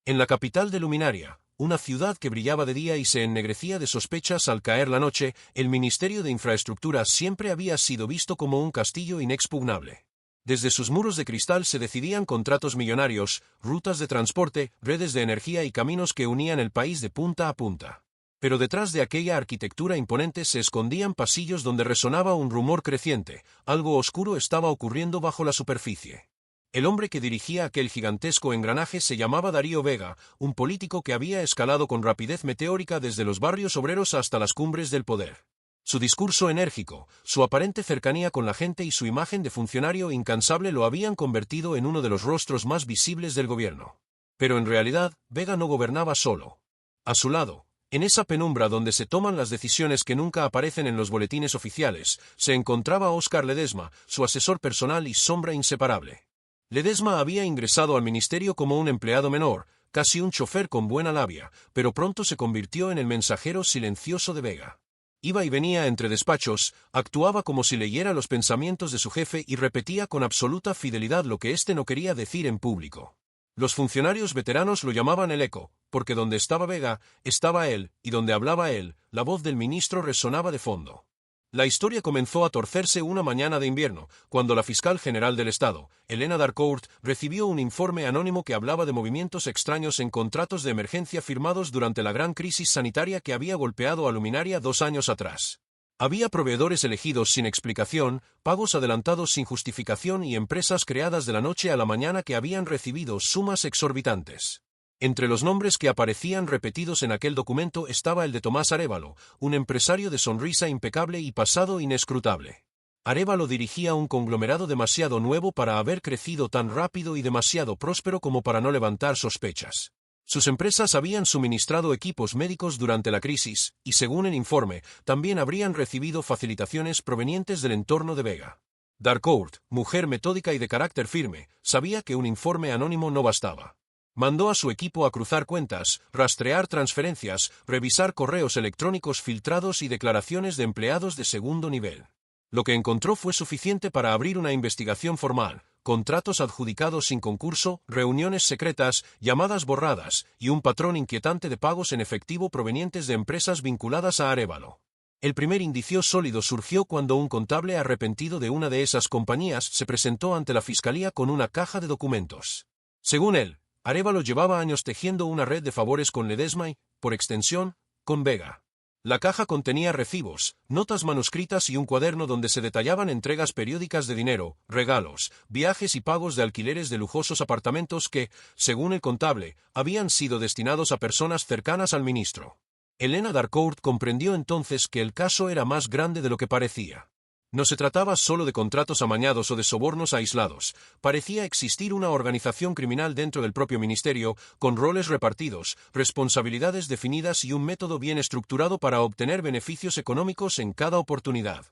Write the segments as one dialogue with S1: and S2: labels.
S1: En la capital de Luminaria, una ciudad que brillaba de día y se ennegrecía de sospechas al caer la noche, el Ministerio de Infraestructura siempre había sido visto como un castillo inexpugnable. Desde sus muros de cristal se decidían contratos millonarios, rutas de transporte, redes de energía y caminos que unían el país de punta a punta. Pero detrás de aquella arquitectura imponente se escondían pasillos donde resonaba un rumor creciente, algo oscuro estaba ocurriendo bajo la superficie. El hombre que dirigía aquel gigantesco engranaje se llamaba Darío Vega, un político que había escalado con rapidez meteórica desde los barrios obreros hasta las cumbres del poder. Su discurso enérgico, su aparente cercanía con la gente y su imagen de funcionario incansable lo habían convertido en uno de los rostros más visibles del gobierno. Pero en realidad, Vega no gobernaba solo. A su lado, en esa penumbra donde se toman las decisiones que nunca aparecen en los boletines oficiales, se encontraba Óscar Ledesma, su asesor personal y sombra inseparable. Ledesma había ingresado al ministerio como un empleado menor, casi un chofer con buena labia, pero pronto se convirtió en el mensajero silencioso de Vega. Iba y venía entre despachos, actuaba como si leyera los pensamientos de su jefe y repetía con absoluta fidelidad lo que éste no quería decir en público. Los funcionarios veteranos lo llamaban el eco, porque donde estaba Vega, estaba él, y donde hablaba él, la voz del ministro resonaba de fondo. La historia comenzó a torcerse una mañana de invierno, cuando la fiscal general del Estado, Helena Darcourt, recibió un informe anónimo que hablaba de movimientos extraños en contratos de emergencia firmados durante la gran crisis sanitaria que había golpeado a Luminaria 2 años atrás. Había proveedores elegidos sin explicación, pagos adelantados sin justificación y empresas creadas de la noche a la mañana que habían recibido sumas exorbitantes. Entre los nombres que aparecían repetidos en aquel documento estaba el de Tomás Arévalo, un empresario de sonrisa impecable y pasado inescrutable. Arévalo dirigía un conglomerado demasiado nuevo para haber crecido tan rápido y demasiado próspero como para no levantar sospechas. Sus empresas habían suministrado equipos médicos durante la crisis, y según el informe, también habrían recibido facilitaciones provenientes del entorno de Vega. Darcourt, mujer metódica y de carácter firme, sabía que un informe anónimo no bastaba. Mandó a su equipo a cruzar cuentas, rastrear transferencias, revisar correos electrónicos filtrados y declaraciones de empleados de segundo nivel. Lo que encontró fue suficiente para abrir una investigación formal, contratos adjudicados sin concurso, reuniones secretas, llamadas borradas, y un patrón inquietante de pagos en efectivo provenientes de empresas vinculadas a Arévalo. El primer indicio sólido surgió cuando un contable arrepentido de una de esas compañías se presentó ante la fiscalía con una caja de documentos. Según él, Arévalo llevaba años tejiendo una red de favores con Ledesma y, por extensión, con Vega. La caja contenía recibos, notas manuscritas y un cuaderno donde se detallaban entregas periódicas de dinero, regalos, viajes y pagos de alquileres de lujosos apartamentos que, según el contable, habían sido destinados a personas cercanas al ministro. Helena Darcourt comprendió entonces que el caso era más grande de lo que parecía. No se trataba solo de contratos amañados o de sobornos aislados, parecía existir una organización criminal dentro del propio ministerio, con roles repartidos, responsabilidades definidas y un método bien estructurado para obtener beneficios económicos en cada oportunidad.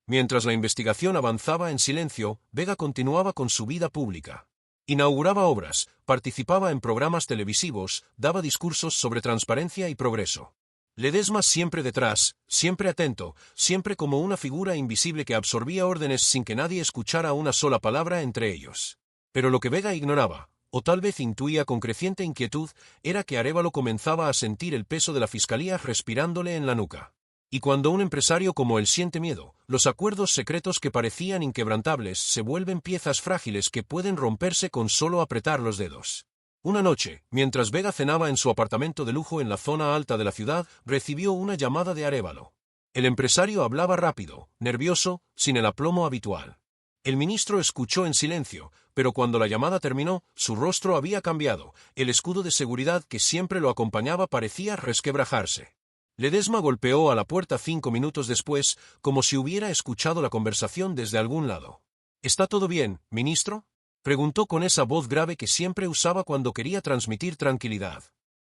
S1: Mientras la investigación avanzaba en silencio, Vega continuaba con su vida pública. Inauguraba obras, participaba en programas televisivos, daba discursos sobre transparencia y progreso. Ledesma siempre detrás, siempre atento, siempre como una figura invisible que absorbía órdenes sin que nadie escuchara una sola palabra entre ellos. Pero lo que Vega ignoraba, o tal vez intuía con creciente inquietud, era que Arévalo comenzaba a sentir el peso de la fiscalía respirándole en la nuca. Y cuando un empresario como él siente miedo, los acuerdos secretos que parecían inquebrantables se vuelven piezas frágiles que pueden romperse con solo apretar los dedos. Una noche, mientras Vega cenaba en su apartamento de lujo en la zona alta de la ciudad, recibió una llamada de Arévalo. El empresario hablaba rápido, nervioso, sin el aplomo habitual. El ministro escuchó en silencio, pero cuando la llamada terminó, su rostro había cambiado, el escudo de seguridad que siempre lo acompañaba parecía resquebrajarse. Ledesma golpeó a la puerta 5 minutos después, como si hubiera escuchado la conversación desde algún lado. ¿Está todo bien, ministro?, preguntó con esa voz grave que siempre usaba cuando quería transmitir tranquilidad.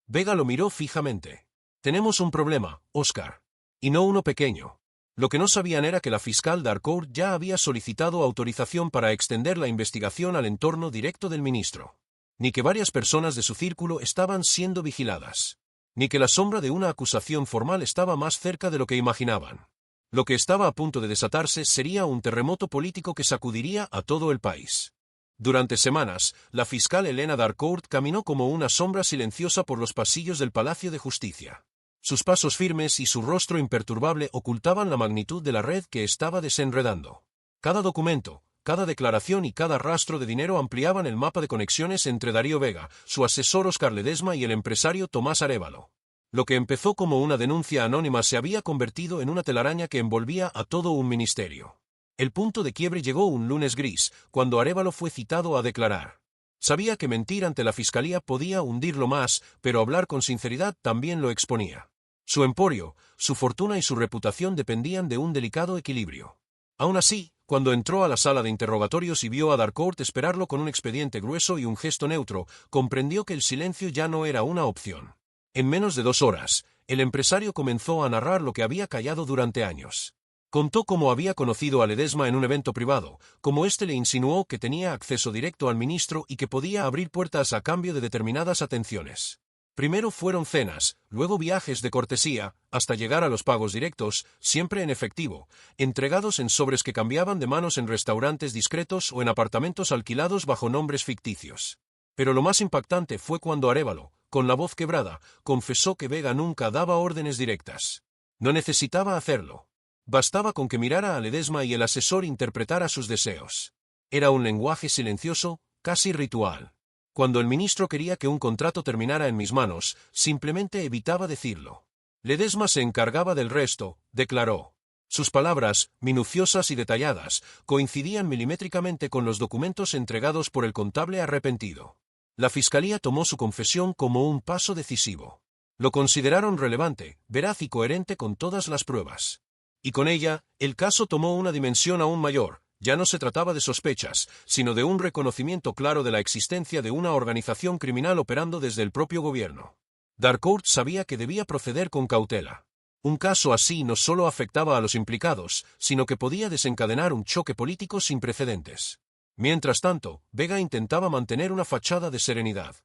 S1: Vega lo miró fijamente. Tenemos un problema, Óscar. Y no uno pequeño. Lo que no sabían era que la fiscal Darcourt ya había solicitado autorización para extender la investigación al entorno directo del ministro. Ni que varias personas de su círculo estaban siendo vigiladas. Ni que la sombra de una acusación formal estaba más cerca de lo que imaginaban. Lo que estaba a punto de desatarse sería un terremoto político que sacudiría a todo el país. Durante semanas, la fiscal Helena Darcourt caminó como una sombra silenciosa por los pasillos del Palacio de Justicia. Sus pasos firmes y su rostro imperturbable ocultaban la magnitud de la red que estaba desenredando. Cada documento, cada declaración y cada rastro de dinero ampliaban el mapa de conexiones entre Darío Vega, su asesor Óscar Ledesma y el empresario Tomás Arévalo. Lo que empezó como una denuncia anónima se había convertido en una telaraña que envolvía a todo un ministerio. El punto de quiebre llegó un lunes gris, cuando Arévalo fue citado a declarar. Sabía que mentir ante la fiscalía podía hundirlo más, pero hablar con sinceridad también lo exponía. Su emporio, su fortuna y su reputación dependían de un delicado equilibrio. Aún así, cuando entró a la sala de interrogatorios y vio a Darcourt esperarlo con un expediente grueso y un gesto neutro, comprendió que el silencio ya no era una opción. En menos de 2 horas, el empresario comenzó a narrar lo que había callado durante años. Contó cómo había conocido a Ledesma en un evento privado, cómo éste le insinuó que tenía acceso directo al ministro y que podía abrir puertas a cambio de determinadas atenciones. Primero fueron cenas, luego viajes de cortesía, hasta llegar a los pagos directos, siempre en efectivo, entregados en sobres que cambiaban de manos en restaurantes discretos o en apartamentos alquilados bajo nombres ficticios. Pero lo más impactante fue cuando Arévalo, con la voz quebrada, confesó que Vega nunca daba órdenes directas. No necesitaba hacerlo. Bastaba con que mirara a Ledesma y el asesor interpretara sus deseos. Era un lenguaje silencioso, casi ritual. Cuando el ministro quería que un contrato terminara en mis manos, simplemente evitaba decirlo. Ledesma se encargaba del resto, declaró. Sus palabras, minuciosas y detalladas, coincidían milimétricamente con los documentos entregados por el contable arrepentido. La fiscalía tomó su confesión como un paso decisivo. Lo consideraron relevante, veraz y coherente con todas las pruebas. Y con ella, el caso tomó una dimensión aún mayor. Ya no se trataba de sospechas, sino de un reconocimiento claro de la existencia de una organización criminal operando desde el propio gobierno. Darcourt sabía que debía proceder con cautela. Un caso así no solo afectaba a los implicados, sino que podía desencadenar un choque político sin precedentes. Mientras tanto, Vega intentaba mantener una fachada de serenidad.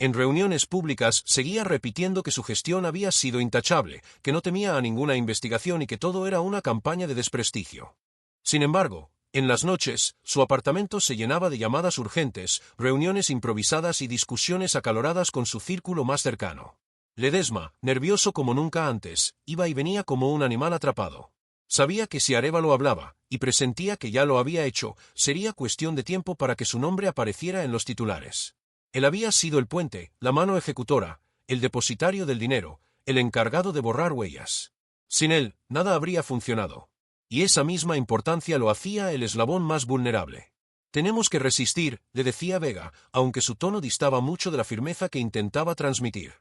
S1: En reuniones públicas seguía repitiendo que su gestión había sido intachable, que no temía a ninguna investigación y que todo era una campaña de desprestigio. Sin embargo, en las noches, su apartamento se llenaba de llamadas urgentes, reuniones improvisadas y discusiones acaloradas con su círculo más cercano. Ledesma, nervioso como nunca antes, iba y venía como un animal atrapado. Sabía que si Arévalo hablaba, y presentía que ya lo había hecho, sería cuestión de tiempo para que su nombre apareciera en los titulares. Él había sido el puente, la mano ejecutora, el depositario del dinero, el encargado de borrar huellas. Sin él, nada habría funcionado. Y esa misma importancia lo hacía el eslabón más vulnerable. Tenemos que resistir, le decía Vega, aunque su tono distaba mucho de la firmeza que intentaba transmitir.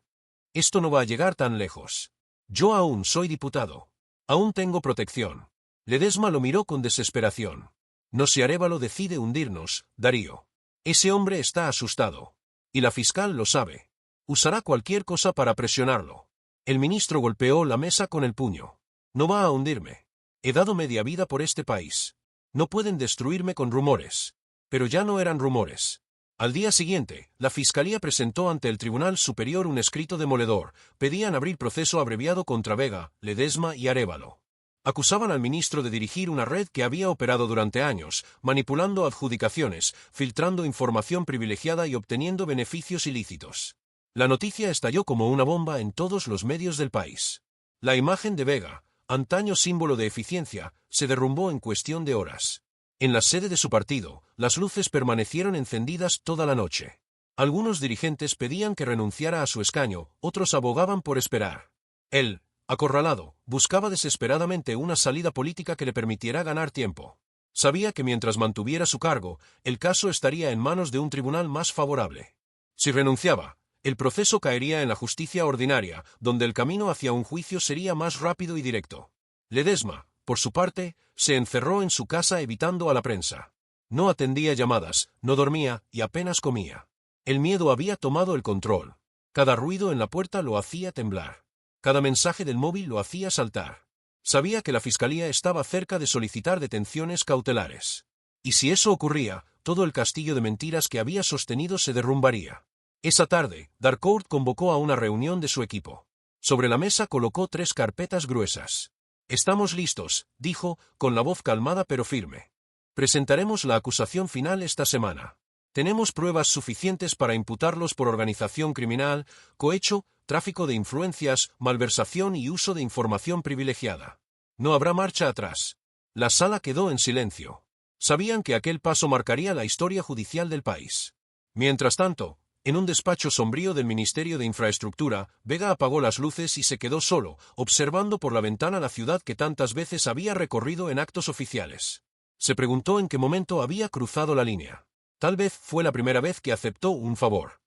S1: Esto no va a llegar tan lejos. Yo aún soy diputado. Aún tengo protección. Ledesma lo miró con desesperación. No, si Arévalo decide hundirnos, Darío. Ese hombre está asustado. Y la fiscal lo sabe. Usará cualquier cosa para presionarlo. El ministro golpeó la mesa con el puño. No va a hundirme. He dado media vida por este país. No pueden destruirme con rumores. Pero ya no eran rumores. Al día siguiente, la fiscalía presentó ante el Tribunal Superior un escrito demoledor. Pedían abrir proceso abreviado contra Vega, Ledesma y Arévalo. Acusaban al ministro de dirigir una red que había operado durante años, manipulando adjudicaciones, filtrando información privilegiada y obteniendo beneficios ilícitos. La noticia estalló como una bomba en todos los medios del país. La imagen de Vega, antaño símbolo de eficiencia, se derrumbó en cuestión de horas. En la sede de su partido, las luces permanecieron encendidas toda la noche. Algunos dirigentes pedían que renunciara a su escaño, otros abogaban por esperar. Él, acorralado, buscaba desesperadamente una salida política que le permitiera ganar tiempo. Sabía que mientras mantuviera su cargo, el caso estaría en manos de un tribunal más favorable. Si renunciaba, el proceso caería en la justicia ordinaria, donde el camino hacia un juicio sería más rápido y directo. Ledesma, por su parte, se encerró en su casa evitando a la prensa. No atendía llamadas, no dormía y apenas comía. El miedo había tomado el control. Cada ruido en la puerta lo hacía temblar. Cada mensaje del móvil lo hacía saltar. Sabía que la fiscalía estaba cerca de solicitar detenciones cautelares. Y si eso ocurría, todo el castillo de mentiras que había sostenido se derrumbaría. Esa tarde, Darcourt convocó a una reunión de su equipo. Sobre la mesa colocó 3 carpetas gruesas. «Estamos listos», dijo, con la voz calmada pero firme. «Presentaremos la acusación final esta semana. Tenemos pruebas suficientes para imputarlos por organización criminal, cohecho, tráfico de influencias, malversación y uso de información privilegiada. No habrá marcha atrás. La sala quedó en silencio. Sabían que aquel paso marcaría la historia judicial del país. Mientras tanto, en un despacho sombrío del Ministerio de Infraestructura, Vega apagó las luces y se quedó solo, observando por la ventana la ciudad que tantas veces había recorrido en actos oficiales. Se preguntó en qué momento había cruzado la línea. Tal vez fue la primera vez que aceptó un favor.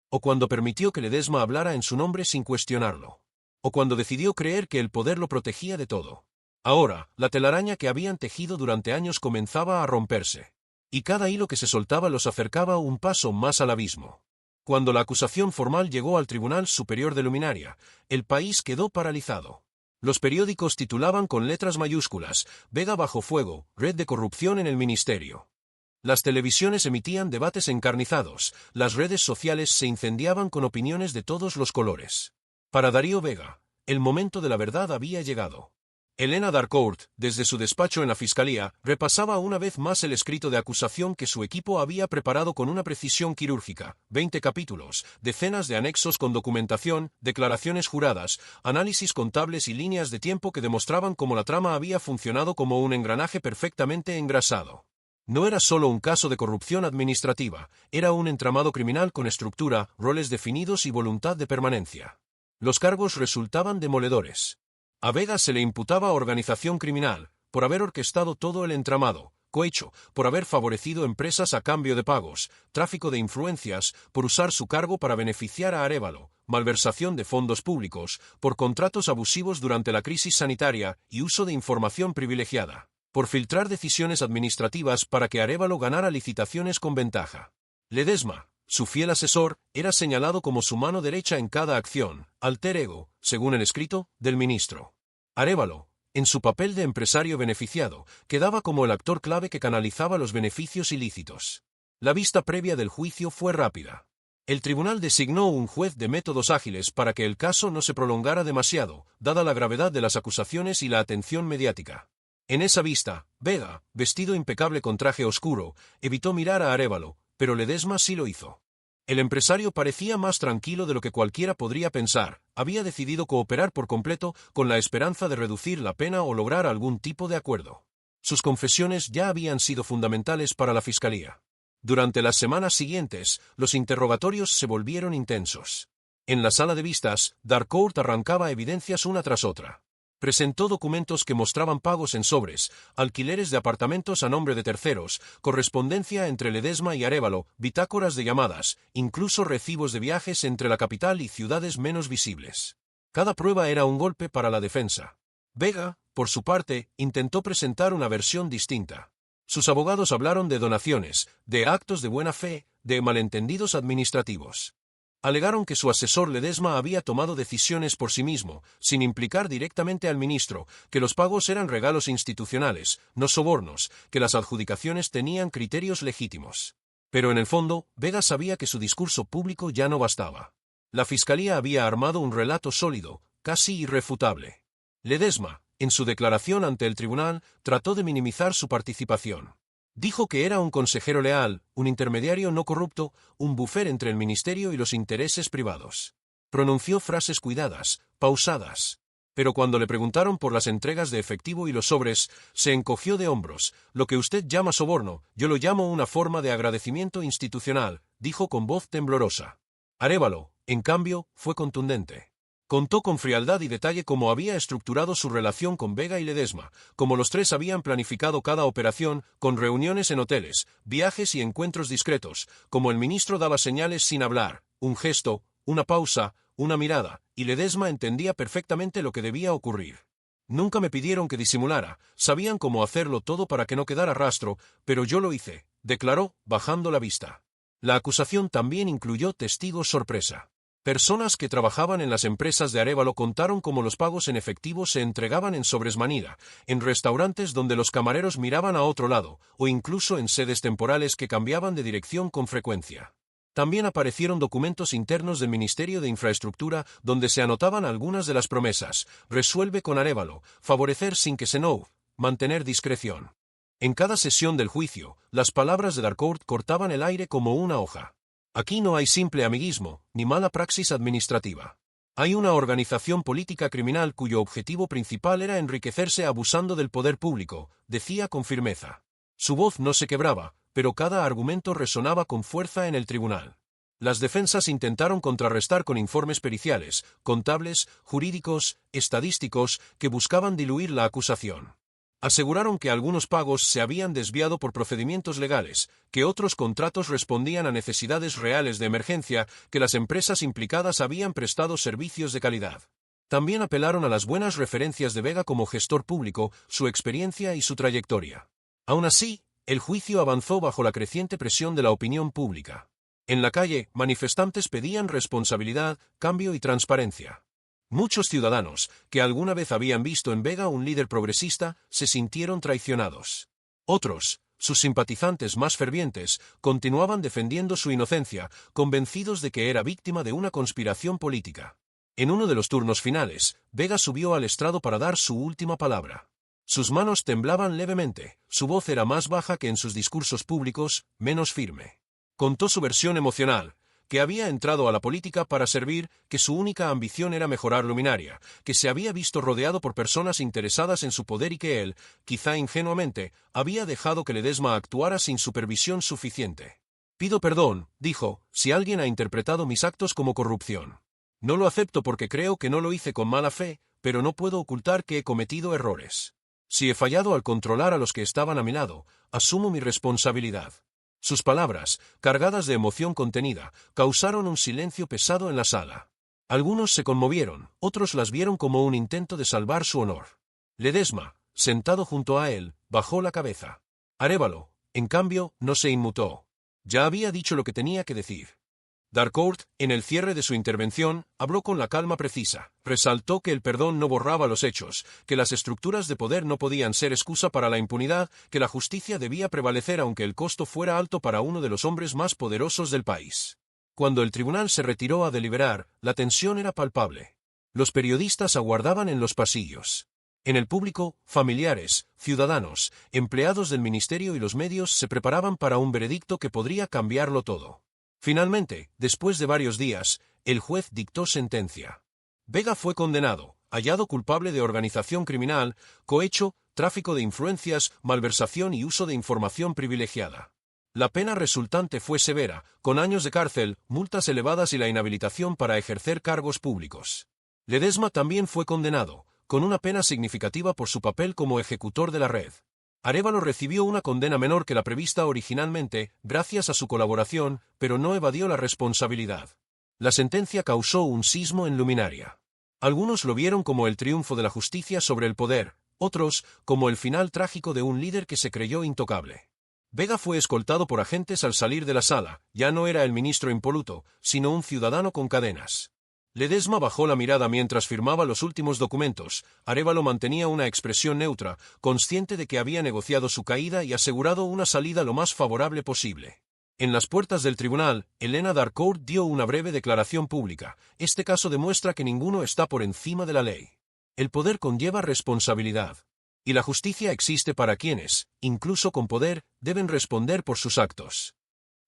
S1: O cuando permitió que Ledesma hablara en su nombre sin cuestionarlo. O cuando decidió creer que el poder lo protegía de todo. Ahora, la telaraña que habían tejido durante años comenzaba a romperse. Y cada hilo que se soltaba los acercaba un paso más al abismo. Cuando la acusación formal llegó al Tribunal Superior de Luminaria, el país quedó paralizado. Los periódicos titulaban con letras mayúsculas, Vega bajo fuego, red de corrupción en el ministerio. Las televisiones emitían debates encarnizados, las redes sociales se incendiaban con opiniones de todos los colores. Para Darío Vega, el momento de la verdad había llegado. Elena Darcourt, desde su despacho en la Fiscalía, repasaba una vez más el escrito de acusación que su equipo había preparado con una precisión quirúrgica, 20 capítulos, decenas de anexos con documentación, declaraciones juradas, análisis contables y líneas de tiempo que demostraban cómo la trama había funcionado como un engranaje perfectamente engrasado. No era solo un caso de corrupción administrativa, era un entramado criminal con estructura, roles definidos y voluntad de permanencia. Los cargos resultaban demoledores. A Vega se le imputaba organización criminal, por haber orquestado todo el entramado, cohecho, por haber favorecido empresas a cambio de pagos, tráfico de influencias, por usar su cargo para beneficiar a Arévalo, malversación de fondos públicos, por contratos abusivos durante la crisis sanitaria y uso de información privilegiada, por filtrar decisiones administrativas para que Arévalo ganara licitaciones con ventaja. Ledesma, su fiel asesor, era señalado como su mano derecha en cada acción, alter ego, según el escrito, del ministro. Arévalo, en su papel de empresario beneficiado, quedaba como el actor clave que canalizaba los beneficios ilícitos. La vista previa del juicio fue rápida. El tribunal designó un juez de métodos ágiles para que el caso no se prolongara demasiado, dada la gravedad de las acusaciones y la atención mediática. En esa vista, Vega, vestido impecable con traje oscuro, evitó mirar a Arévalo, pero Ledesma sí lo hizo. El empresario parecía más tranquilo de lo que cualquiera podría pensar, había decidido cooperar por completo con la esperanza de reducir la pena o lograr algún tipo de acuerdo. Sus confesiones ya habían sido fundamentales para la Fiscalía. Durante las semanas siguientes, los interrogatorios se volvieron intensos. En la sala de vistas, Darcourt arrancaba evidencias una tras otra. Presentó documentos que mostraban pagos en sobres, alquileres de apartamentos a nombre de terceros, correspondencia entre Ledesma y Arévalo, bitácoras de llamadas, incluso recibos de viajes entre la capital y ciudades menos visibles. Cada prueba era un golpe para la defensa. Vega, por su parte, intentó presentar una versión distinta. Sus abogados hablaron de donaciones, de actos de buena fe, de malentendidos administrativos. Alegaron que su asesor Ledesma había tomado decisiones por sí mismo, sin implicar directamente al ministro, que los pagos eran regalos institucionales, no sobornos, que las adjudicaciones tenían criterios legítimos. Pero en el fondo, Vega sabía que su discurso público ya no bastaba. La Fiscalía había armado un relato sólido, casi irrefutable. Ledesma, en su declaración ante el tribunal, trató de minimizar su participación. Dijo que era un consejero leal, un intermediario no corrupto, un buffer entre el ministerio y los intereses privados. Pronunció frases cuidadas, pausadas. Pero cuando le preguntaron por las entregas de efectivo y los sobres, se encogió de hombros. Lo que usted llama soborno, yo lo llamo una forma de agradecimiento institucional, dijo con voz temblorosa. Arévalo, en cambio, fue contundente. Contó con frialdad y detalle cómo había estructurado su relación con Vega y Ledesma, cómo los tres habían planificado cada operación, con reuniones en hoteles, viajes y encuentros discretos, cómo el ministro daba señales sin hablar, un gesto, una pausa, una mirada, y Ledesma entendía perfectamente lo que debía ocurrir. Nunca me pidieron que disimulara, sabían cómo hacerlo todo para que no quedara rastro, pero yo lo hice, declaró, bajando la vista. La acusación también incluyó testigos sorpresa. Personas que trabajaban en las empresas de Arévalo contaron cómo los pagos en efectivo se entregaban en sobresmanida, en restaurantes donde los camareros miraban a otro lado, o incluso en sedes temporales que cambiaban de dirección con frecuencia. También aparecieron documentos internos del Ministerio de Infraestructura donde se anotaban algunas de las promesas: resuelve con Arévalo, favorecer sin que se mantener discreción. En cada sesión del juicio, las palabras de Darcourt cortaban el aire como una hoja. Aquí no hay simple amiguismo, ni mala praxis administrativa. Hay una organización política criminal cuyo objetivo principal era enriquecerse abusando del poder público, decía con firmeza. Su voz no se quebraba, pero cada argumento resonaba con fuerza en el tribunal. Las defensas intentaron contrarrestar con informes periciales, contables, jurídicos, estadísticos, que buscaban diluir la acusación. Aseguraron que algunos pagos se habían desviado por procedimientos legales, que otros contratos respondían a necesidades reales de emergencia, que las empresas implicadas habían prestado servicios de calidad. También apelaron a las buenas referencias de Vega como gestor público, su experiencia y su trayectoria. Aún así, el juicio avanzó bajo la creciente presión de la opinión pública. En la calle, manifestantes pedían responsabilidad, cambio y transparencia. Muchos ciudadanos, que alguna vez habían visto en Vega un líder progresista, se sintieron traicionados. Otros, sus simpatizantes más fervientes, continuaban defendiendo su inocencia, convencidos de que era víctima de una conspiración política. En uno de los turnos finales, Vega subió al estrado para dar su última palabra. Sus manos temblaban levemente, su voz era más baja que en sus discursos públicos, menos firme. Contó su versión emocional, que había entrado a la política para servir, que su única ambición era mejorar Luminaria, que se había visto rodeado por personas interesadas en su poder y que él, quizá ingenuamente, había dejado que Ledesma actuara sin supervisión suficiente. Pido perdón, dijo, si alguien ha interpretado mis actos como corrupción. No lo acepto porque creo que no lo hice con mala fe, pero no puedo ocultar que he cometido errores. Si he fallado al controlar a los que estaban a mi lado, asumo mi responsabilidad. Sus palabras, cargadas de emoción contenida, causaron un silencio pesado en la sala. Algunos se conmovieron, otros las vieron como un intento de salvar su honor. Ledesma, sentado junto a él, bajó la cabeza. Arévalo, en cambio, no se inmutó. Ya había dicho lo que tenía que decir. Darcourt, en el cierre de su intervención, habló con la calma precisa. Resaltó que el perdón no borraba los hechos, que las estructuras de poder no podían ser excusa para la impunidad, que la justicia debía prevalecer aunque el costo fuera alto para uno de los hombres más poderosos del país. Cuando el tribunal se retiró a deliberar, la tensión era palpable. Los periodistas aguardaban en los pasillos. En el público, familiares, ciudadanos, empleados del ministerio y los medios se preparaban para un veredicto que podría cambiarlo todo. Finalmente, después de varios días, el juez dictó sentencia. Vega fue condenado, hallado culpable de organización criminal, cohecho, tráfico de influencias, malversación y uso de información privilegiada. La pena resultante fue severa, con años de cárcel, multas elevadas y la inhabilitación para ejercer cargos públicos. Ledesma también fue condenado, con una pena significativa por su papel como ejecutor de la red. Arévalo recibió una condena menor que la prevista originalmente, gracias a su colaboración, pero no evadió la responsabilidad. La sentencia causó un sismo en Luminaria. Algunos lo vieron como el triunfo de la justicia sobre el poder, otros, como el final trágico de un líder que se creyó intocable. Vega fue escoltado por agentes al salir de la sala, ya no era el ministro impoluto, sino un ciudadano con cadenas. Ledesma bajó la mirada mientras firmaba los últimos documentos. Arévalo mantenía una expresión neutra, consciente de que había negociado su caída y asegurado una salida lo más favorable posible. En las puertas del tribunal, Helena Darcourt dio una breve declaración pública. Este caso demuestra que ninguno está por encima de la ley. El poder conlleva responsabilidad. Y la justicia existe para quienes, incluso con poder, deben responder por sus actos.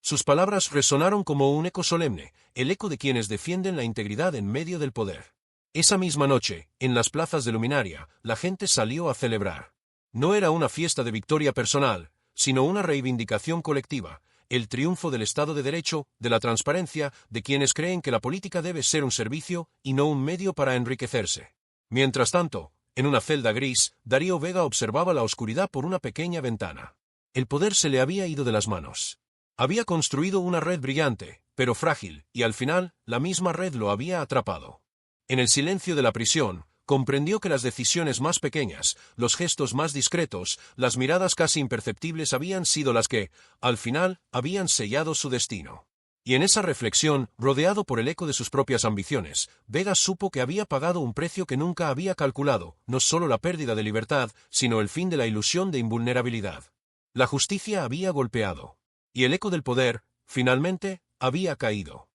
S1: Sus palabras resonaron como un eco solemne, el eco de quienes defienden la integridad en medio del poder. Esa misma noche, en las plazas de Luminaria, la gente salió a celebrar. No era una fiesta de victoria personal, sino una reivindicación colectiva, el triunfo del Estado de Derecho, de la transparencia, de quienes creen que la política debe ser un servicio y no un medio para enriquecerse. Mientras tanto, en una celda gris, Darío Vega observaba la oscuridad por una pequeña ventana. El poder se le había ido de las manos. Había construido una red brillante, pero frágil, y al final, la misma red lo había atrapado. En el silencio de la prisión, comprendió que las decisiones más pequeñas, los gestos más discretos, las miradas casi imperceptibles habían sido las que, al final, habían sellado su destino. Y en esa reflexión, rodeado por el eco de sus propias ambiciones, Vega supo que había pagado un precio que nunca había calculado, no solo la pérdida de libertad, sino el fin de la ilusión de invulnerabilidad. La justicia había golpeado. Y el eco del poder, finalmente, había caído.